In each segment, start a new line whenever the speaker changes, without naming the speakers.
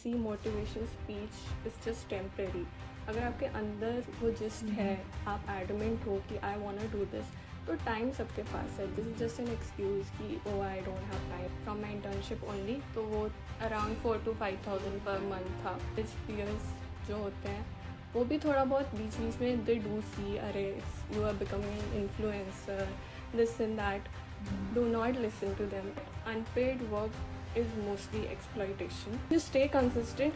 C motivation speech is just temporary. अगर आपके अंदर वो जस्ट है, आप एडमेंट हो कि I want to do this, तो टाइम सबके पास है. This is just an excuse कि oh I don't have time. From my internship only, तो वो अराउंड 4,000 to 5,000 पर मंथ था. कुछ पीयर्स जो होते हैं वो भी थोड़ा बहुत बीच बीच में दे डू सी, अरे you are becoming influencer, this and that. Do not listen to them. Unpaid work is mostly exploitation. You stay consistent.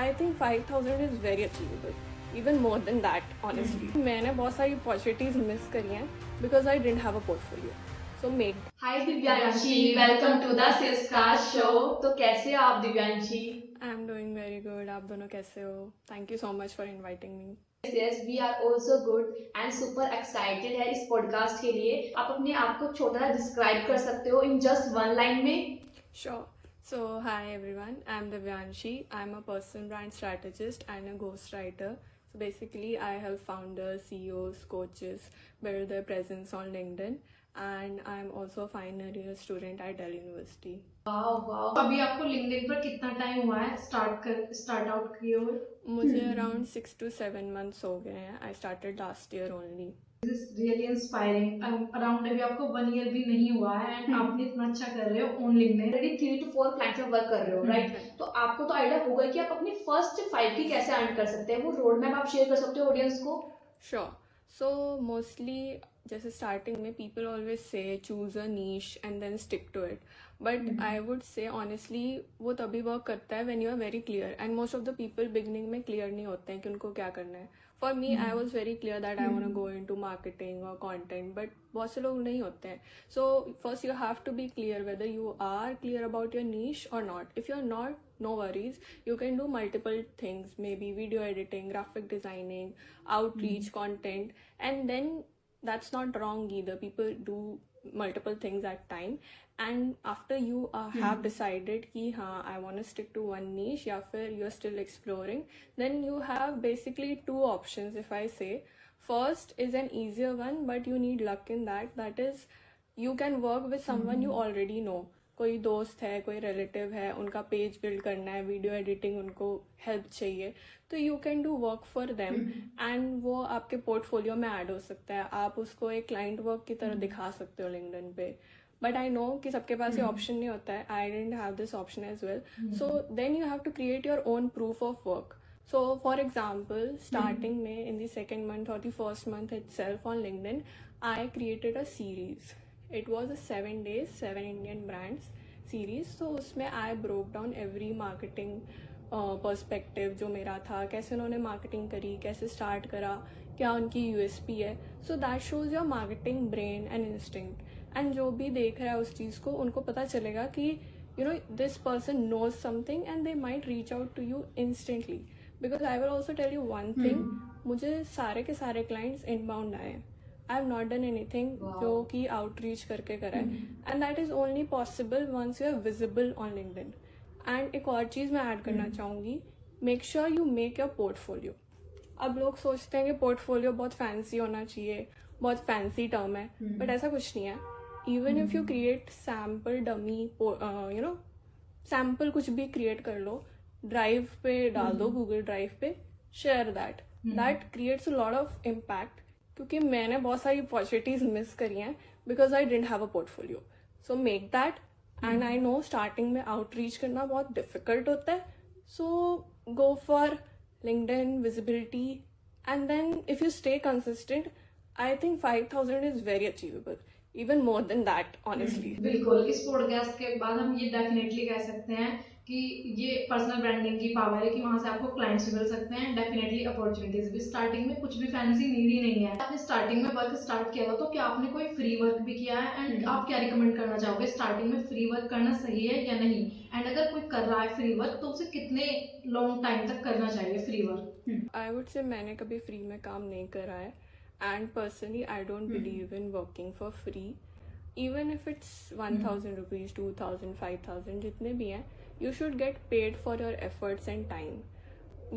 I think 5,000 is very achievable. Even more than that, honestly. मैंने बहुत सारी opportunities miss करी हैं because I didn't have a portfolio. So make.
Hi Divyanshi, welcome to the Syscast show. तो कैसे हो आप Divyanshi?
I'm doing very good. आप दोनों कैसे हो? Thank you so much for inviting me.
Yes, we are also good and super excited है इस पॉडकास्ट के लिए. आप अपने आप को छोटा सा डिस्क्राइब कर सकते हो इन जस्ट वन लाइन में?
Sure. So, hi everyone, I'm Divyanshi. I'm a personal brand strategist and a ghostwriter. So, basically, I help founders, CEOs, coaches build their presence on LinkedIn. And I'm also a final year student at Delhi University.
वाह वाह. अभी आपको LinkedIn पर कितना time हुआ है start out किए हुए?
मुझे अराउंड 6 to 7 months हो गए हैं. I started last year only.
This is really inspiring. Around अभी आपको 1 year भी नहीं हुआ है एंड आप इतना अच्छा कर रहे हो on LinkedIn.
Already 3 to 4 clients में वर्क कर रहे हो, राइट? तो आपको तो आइडिया होगा कि आप अपनी फर्स्ट 5 की कैसे अर्न कर सकते हैं. वो रोड मैप आप शेयर कर सकते हो ऑडियंस को?
Sure. So mostly जैसे स्टार्टिंग में people always say choose a niche and then stick to it. But I would say honestly वो तभी वर्क करता है when you are very clear. And most of the people beginning में clear नहीं होते हैं कि उनको क्या करना है. For me, I was very clear that I want to go into marketing or content, but बहुत से लोग नहीं होते हैं. So first you have to be clear whether you are clear about your niche or not. If you're not, no worries. You can do multiple things, maybe video editing, graphic designing, outreach, content, and then that's not wrong either. People do multiple things at time. And after you have decided कि हाँ I want to stick to one niche या फिर you're still exploring, then you have basically 2 options if I say. First is an easier one, but you need luck in that. That is, you can work with someone you already know. कोई दोस्त है, कोई relative है, उनका page build करना है, video editing उनको help चाहिए, तो you can do work for them and वो आपके पोर्टफोलियो में ऐड हो सकता है. आप उसको एक क्लाइंट वर्क की तरह दिखा सकते हो लिंक्डइन पे. बट आई नो कि सबके पास ये ऑप्शन नहीं होता है. I didn't have this option as well. So then you have to create your own proof of work. So, for example, starting May in the second month or the first month itself on LinkedIn, I created a series. It was a 7 days, 7 Indian brands series. So, उसमें I broke down every marketing perspective जो मेरा था, कैसे उन्होंने marketing करी, कैसे start करा, क्या उनकी USP है. So, that shows your marketing brain and instinct. And जो भी देख रहा है उस चीज़ को, उनको पता चलेगा कि you know this person knows something and they might reach out to you instantly. Because I will also tell you one thing, मुझे सारे के सारे clients inbound आए. I have not done anything जो कि outreach करके करा है. And that is only possible once you are visible on LinkedIn. And एक और चीज़ मैं ऐड करना चाहूँगी, make sure you make your portfolio. अब लोग सोचते हैं कि पोर्टफोलियो बहुत फैंसी होना चाहिए, बहुत फैंसी टर्म है, बट ऐसा कुछ नहीं है. Even if you create sample dummy, you know sample कुछ भी क्रिएट कर लो, ड्राइव पे डाल दो, गूगल ड्राइव पे, share that creates a lot of impact. क्योंकि मैंने बहुत सारी अपॉर्चुनिटीज मिस करी हैं because I didn't have a portfolio. So make that. And I know starting में आउटरीच करना बहुत डिफिकल्ट होता है. So go for LinkedIn visibility, and then if you stay consistent, I think 5,000 is very achievable. Even more than that, honestly.
बिल्कुल. इस podcast के बाद हम ये डेफिनेटली कह सकते हैं कि ये पर्सनल ब्रांडिंग की पावर है कि वहाँ से आपको क्लाइंट्स मिल सकते हैं. डेफिनेटली अपॉर्चुनिटीज भी. स्टार्टिंग में कुछ भी फैंसी नीड ही नहीं है. आपने स्टार्टिंग में वर्क स्टार्ट किया था, तो क्या आपने कोई फ्री वर्क भी किया है? एंड आप क्या रिकमेंड करना चाहोगे, स्टार्टिंग में फ्री वर्क करना सही है या नहीं? एंड अगर कोई कर रहा है फ्री वर्क, तो उसे कितने लॉन्ग टाइम तक करना चाहिए free work?
I would say मैंने कभी फ्री में काम नहीं करा है. And personally, I don't believe in working for free. Even if it's 1,000 rupees, 2,000, 5,000, जितने भी हैं, you should get paid for your efforts and time.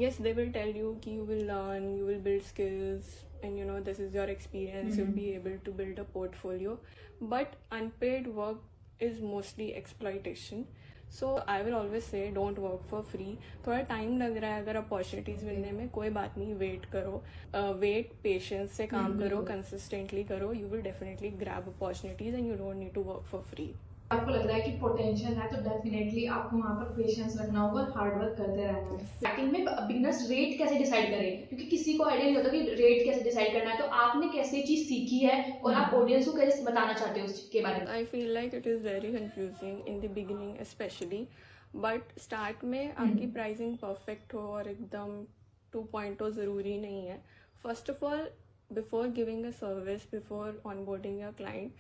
Yes, they will tell you कि you will learn, you will build skills, and you know this is your experience. You'll be able to build a portfolio. But unpaid work is mostly exploitation. So I will always say don't work for free. थोड़ा time लग रहा है अगर opportunities मिलने में, कोई बात नहीं, वेट करो. वेट, पेशेंस से काम करो, कंसिस्टेंटली करो. You will definitely grab opportunities and you don't need to work for free.
आपको लग रहा है कि पोटेंशियल है तो डेफिनेटली आपको वहाँ पर पेशेंस रखना होगा और हार्ड वर्क करते रहना है.
स्टार्टिंग में बिगनर्स रेट कैसे डिसाइड करें, क्योंकि किसी को आइडिया नहीं होता कि रेट कैसे डिसाइड करना है. तो आपने कैसे चीज सीखी है और आप ऑडियंस को कैसे बताना चाहते हो उसके बारे में?
I feel like it is very confusing in the beginning especially, but start में आपकी प्राइसिंग परफेक्ट हो और एकदम 2.0 ज़रूरी नहीं है. First of all, before giving a service, before onboarding your client,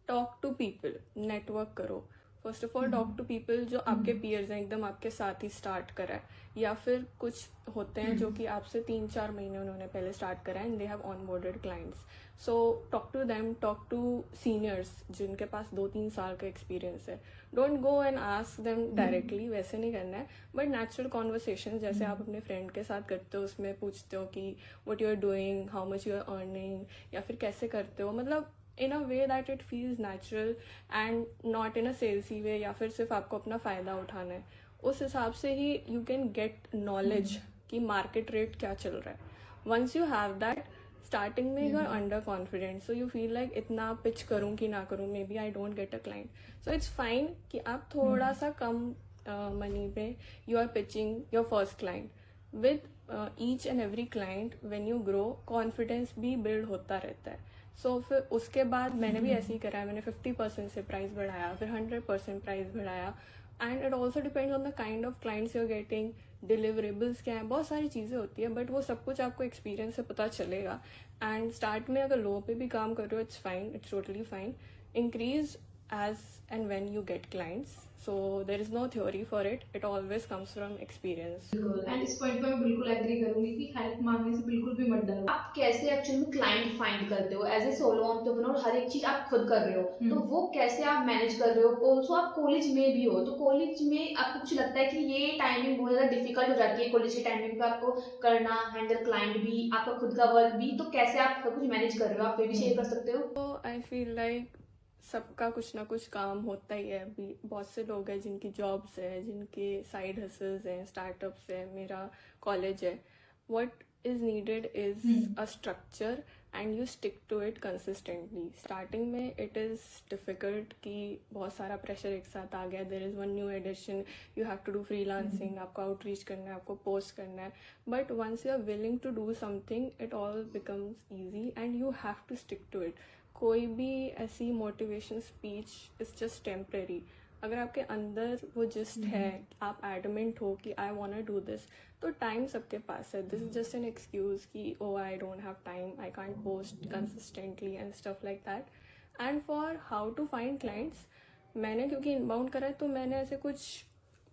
talk to people, network करो. First of all talk to people जो आपके पीयर्स हैं, एकदम आपके साथ ही स्टार्ट करा है, या फिर कुछ होते हैं जो कि आपसे 3-4 महीने उन्होंने पहले स्टार्ट करा है and they have onboarded clients. So talk to them, talk to seniors जिनके पास 2-3 साल का एक्सपीरियंस है. Don't go and ask them directly, वैसे नहीं करना है, बट नेचुरल कॉन्वर्सेशन जैसे आप अपने फ्रेंड के साथ करते हो, उसमें पूछते हो कि what you are doing, how much you are earning, या फिर कैसे करते हो, मतलब in a way that it feels natural and not in a salesy way, या फिर सिर्फ आपको अपना फ़ायदा उठाना है. उस हिसाब से ही you can get knowledge कि market rate क्या चल रहा है. Once you have that, starting में you are under confident, so you feel like इतना pitch करूँ कि ना करूँ, maybe I don't get a client. So it's fine कि आप थोड़ा सा कम money पे you are pitching your first client. With each and every client, when you grow, confidence भी build होता रहता है. सो फिर उसके बाद मैंने भी ऐसे ही करा है. मैंने 50% से प्राइस बढ़ाया, फिर 100% प्राइस बढ़ाया. And it also depends on the kind of clients you are getting, deliverables क्या हैं, बहुत सारी चीज़ें होती है, बट वो सब कुछ आपको एक्सपीरियंस से पता चलेगा. एंड स्टार्ट में अगर लो पे भी काम कर रहे हो, it's fine, it's totally fine. Increase as and when you get clients, so there is no theory for it, it always comes from experience.
And इस पॉइंट पे मैं बिल्कुल एग्री करूंगी कि हेल्प मांगने से बिल्कुल भी मत डरो.
आप कैसे एक्चुअली में क्लाइंट फाइंड करते हो? एज ए सोलो एंटरप्रेन्योर हर एक चीज आप खुद कर रहे हो, तो वो कैसे आप मैनेज कर रहे हो? ऑल्सो आप कॉलेज में भी हो, तो कॉलेज में आपको कुछ लगता है कि ये टाइमिंग बहुत ज्यादा डिफिकल्ट हो जाती है कॉलेज के टाइमिंग पे आपको करना, हैंडल क्लाइंट भी, आपका खुद का वर्क भी, तो कैसे आप सब कुछ मैनेज कर रहे हो? आप ये भी शेयर कर सकते हो.
So I feel like सबका कुछ ना कुछ काम होता ही है. अभी बहुत से लोग हैं जिनकी जॉब्स है, जिनके साइड हसल्स हैं, स्टार्टअप्स है, मेरा कॉलेज है. What is needed is a structure and you stick to it consistently. Starting में इट इज़ डिफिकल्ट कि बहुत सारा प्रेशर एक साथ आ गया, there is one new addition, you have to do freelancing, आपको आउटरीच करना है, आपको पोस्ट करना है. But once you are willing to do something, it all becomes easy and you have to stick to it. कोई भी ऐसी motivation speech is just temporary. अगर आपके अंदर वो जस्ट है, आप एडमेंट हो कि I want to do this, तो टाइम सबके पास है. This is just an excuse कि oh I don't have time, I can't post consistently and stuff like that. And for how to find clients, मैंने क्योंकि inbound करा है तो मैंने ऐसे कुछ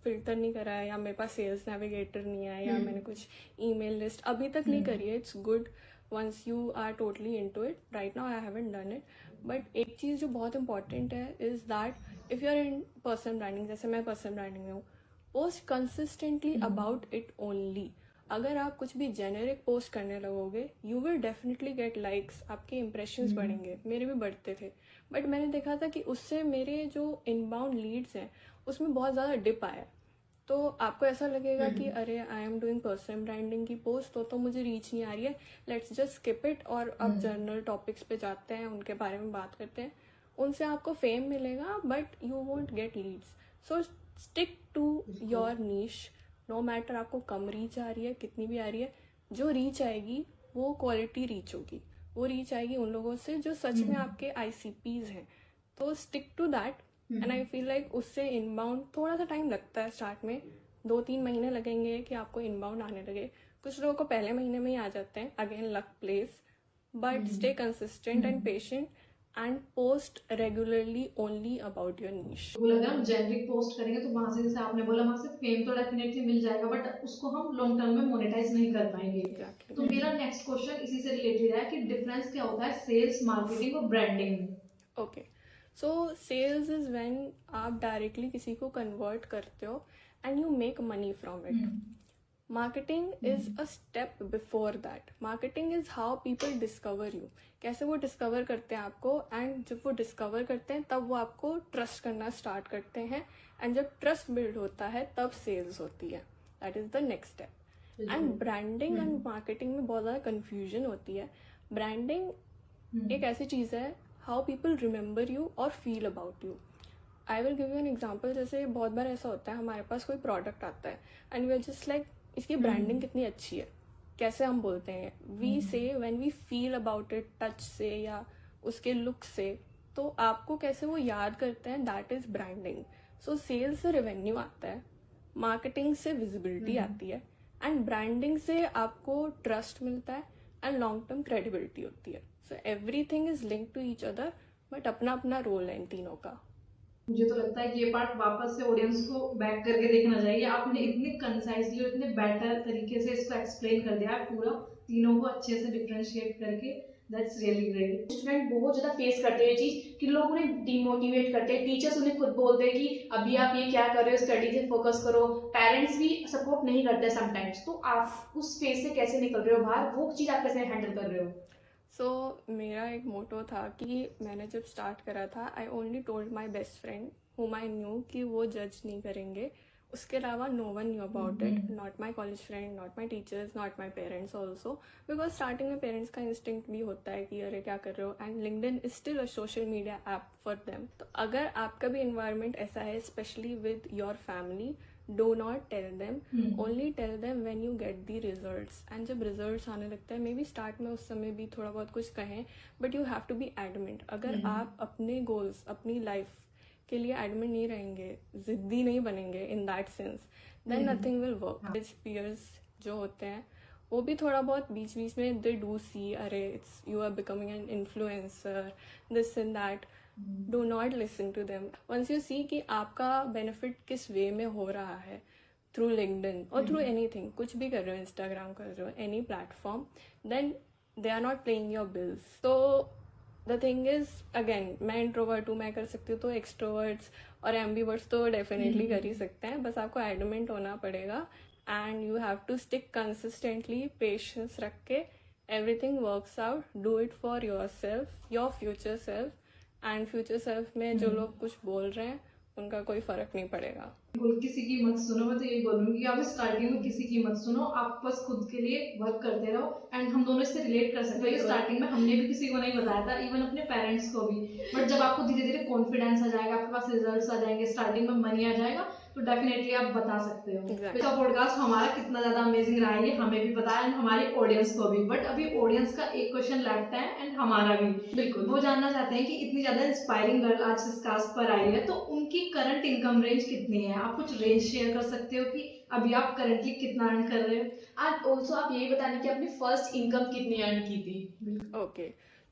फिल्टर नहीं करा है, या मेरे पास सेल्स नेविगेटर नहीं है, या मैंने कुछ ईमेल लिस्ट अभी तक नहीं करी है. It's good once you are totally into it. Right now I haven't done it, but एक चीज़ जो बहुत important है is that if you are in personal branding, जैसे मैं personal branding में हूँ, post consistently about it only. अगर आप कुछ भी जेनेरिक पोस्ट करने लगोगे, you will definitely get likes, आपके इंप्रेशंस बढ़ेंगे. मेरे भी बढ़ते थे, बट मैंने देखा था कि उससे मेरे जो इनबाउंड लीड्स हैं उसमें बहुत ज़्यादा डिप आया. तो आपको ऐसा लगेगा कि अरे I am doing personal branding की पोस्ट, तो मुझे रीच नहीं आ रही है, लेट्स जस्ट स्किप इट और अब जर्नल टॉपिक्स पे जाते हैं, उनके बारे में बात करते हैं. उनसे आपको फेम मिलेगा but you won't get leads. So stick to your niche. No matter आपको कम रीच आ रही है, कितनी भी आ रही है, जो रीच आएगी वो क्वालिटी रीच होगी. वो रीच आएगी उन लोगों से जो सच में आपके ICPs हैं. तो stick to that. And I feel like उससे इनबाउंड थोड़ा सा टाइम लगता है. स्टार्ट में 2-3 महीने लगेंगे कि आपको इनबाउंड आने लगे. कुछ लोगों को पहले महीने में ही आ जाते हैं, again luck place. But stay consistent and patient and post regularly only about your niche.
अगर हम जेनरिक पोस्ट करेंगे तो वहां से, जैसे आपने बोला, वहां से फेम तो डेफिनेटली मिल जाएगा, बट उसको हम लॉन्ग टर्म में मोनेटाइज नहीं कर पाएंगे.
Exactly.
तो मेरा नेक्स्ट क्वेश्चन इसी से रिलेटेड है कि डिफरेंस क्या होता है सेल्स, मार्केटिंग और ब्रांडिंग में.
Okay, so sales is when आप डायरेक्टली किसी को कन्वर्ट करते हो and you make money from it. Marketing is a step before that. Marketing is how people discover you. कैसे वो डिस्कवर करते हैं आपको, एंड जब वो डिस्कवर करते हैं तब वो आपको ट्रस्ट करना स्टार्ट करते हैं, एंड जब ट्रस्ट बिल्ड होता है तब सेल्स होती है. That is the next step. And branding and marketing में बहुत ज़्यादा कन्फ्यूजन होती है. ब्रांडिंग एक ऐसी चीज़ है हाउ पीपल रिमेंबर यू और feel about you. I will give you an example. जैसे बहुत बार ऐसा होता है हमारे पास कोई प्रोडक्ट आता है and we are just like इसकी ब्रांडिंग कितनी अच्छी है. कैसे हम बोलते हैं, we say when we feel about it touch से या उसके लुक से, तो आपको कैसे वो याद करते हैं, that is branding. So sales से रेवेन्यू आता है, मार्केटिंग से विजिबिलिटी आती है, एंड ब्रांडिंग से आपको ट्रस्ट मिलता है एंड लॉन्ग टर्म क्रेडिबिलिटी होती है. So everything is link to each other, but अपना अपना रोल है इन तीनों का.
मुझे तो लगता है कि ये पार्ट वापस से ऑडियंस को बैक करके देखना चाहिए. आपने इतने कंसाइजली और इतने बेटर तरीके से इसको एक्सप्लेन कर दिया पूरा, तीनों को अच्छे से डिफरेंशिएट करके. That's really great.
स्टूडेंट बहुत ज़्यादा फेस करते हैं ये चीज़ कि लोग उन्हें डिमोटिवेट करते हैं, टीचर्स उन्हें खुद बोलते हैं कि अभी आप ये क्या कर रहे हो, स्टडी से फोकस करो. पेरेंट्स भी सपोर्ट नहीं करते समटाइम्स. तो आप उस फेज से कैसे निकल रहे हो बाहर, वो चीज़ आप कैसे हैंडल कर रहे हो?
सो मेरा एक मोटो था कि मैंने जब स्टार्ट करा था, I only told my best friend whom I knew कि वो जज नहीं करेंगे. उसके अलावा no one knew about it, not my college friend, not my teachers, not my parents also. Because starting में पेरेंट्स का इंस्टिंक्ट भी होता है कि अरे क्या कर रहे हो, and LinkedIn is still a social media app for them. तो अगर आपका भी इन्वायरमेंट ऐसा है, specially with your family, do not tell them, only tell them when you get the results. And जब रिजल्ट्स आने लगते हैं, मे बी स्टार्ट में उस समय भी थोड़ा बहुत कुछ कहें, but you have to be adamant. अगर आप अपने गोल्स, अपनी लाइफ के लिए एडमिट नहीं रहेंगे, जिद्दी नहीं बनेंगे in that sense, then nothing will work. Peers जो होते हैं वो भी थोड़ा बहुत बीच बीच में दे डू सी, अरे it's you are becoming an influencer, this and that. Do not listen to them. Once you see कि आपका बेनिफिट किस वे में हो रहा है थ्रू लिंक्डइन और थ्रू एनीथिंग, कुछ भी कर रहे हो, इंस्टाग्राम कर रहे हो, any platform, then they are not playing your bills. तो द थिंग इज, अगेन मैं इंट्रोवर्ट हूँ, मैं कर सकती हूँ, तो एक्सट्रोवर्ट्स और एम्बीवर्ट्स तो डेफिनेटली कर ही सकते हैं. बस आपको एडमेंट होना पड़ेगा, and you have to stick consistently, patience रख के. Everything works out. Do it for yourself, your future self, and future self में जो लोग कुछ बोल रहे हैं उनका कोई फर्क नहीं पड़ेगा.
बिल्कुल किसी की मत सुनो. मैं तो यही बोलूंगी कि आप स्टार्टिंग में किसी की मत सुनो, आप बस खुद के लिए वर्क करते रहो. एंड हम दोनों इससे रिलेट कर सकते हैं. स्टार्टिंग में हमने भी किसी को नहीं बताया था, इवन अपने पेरेंट्स को भी. बट जब आपको धीरे धीरे कॉन्फिडेंस आ जाएगा, आपके पास रिजल्ट्स आ जाएंगे, स्टार्टिंग में मनी आ जाएगा, तो डेफिनेटली आप बता सकते हो.
Exactly.
तो पॉडकास्ट हमारा कितना ज्यादा अमेजिंग रहा है ये हमें भी पता है, एंड हमारी ऑडियंस को भी. बट अभी ऑडियंस का एक क्वेश्चन लेफ्ट है, एंड हमारा भी.
बिल्कुल.
वो जानना चाहते हैं कि इतनी ज्यादा इंस्पायरिंग गर्ल आज इस कास्ट पर आई है, तो उनकी करंट इनकम रेंज कितनी है? आप कुछ रेंज शेयर कर सकते हो कि अभी आप करंटली कितना अर्न कर रहे हो?
एंड ऑल्सो आप यही बताने कि आपने फर्स्ट इनकम कितनी अर्न की थी?
ओके,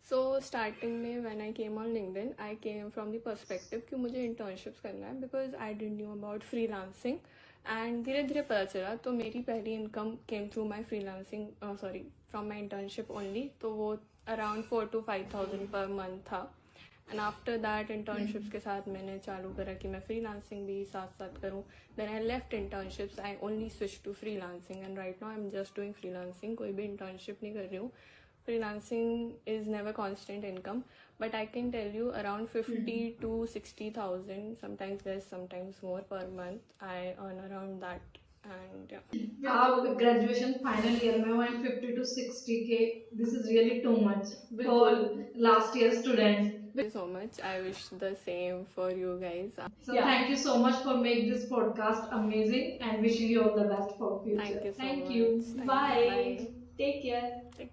सो स्टार्टिंग में when I came on LinkedIn, I came from the perspective कि मुझे इंटर्नशिप्स करना है, because I didn't knew about freelancing. And धीरे धीरे पता चला, तो मेरी पहली income came through my freelancing, sorry from my internship only. तो वो अराउंड 4,000 to 5,000 पर मंथ था. एंड आफ्टर दैट इंटर्नशिप्स के साथ मैंने चालू करा कि मैं फ्रीलांसिंग भी साथ साथ करूँ. Then I left internships, I only switch to freelancing, and right now I am just doing freelancing. कोई भी इंटर्नशिप नहीं कर रही हूँ. Freelancing is never constant income, but I can tell you around 50 to 60,000, sometimes less, sometimes more per month. I earn around that, and yeah.
आप graduation final year में हो and 50 to 60 के, this is really too much for last year student.
Thank you so much. I wish the same for you guys.
So thank you so much for make this podcast amazing and wishing you all the best for future.
Thank you so
Thank
much.
you.
Thank you.
Bye.
Bye.
Take care.
Take care.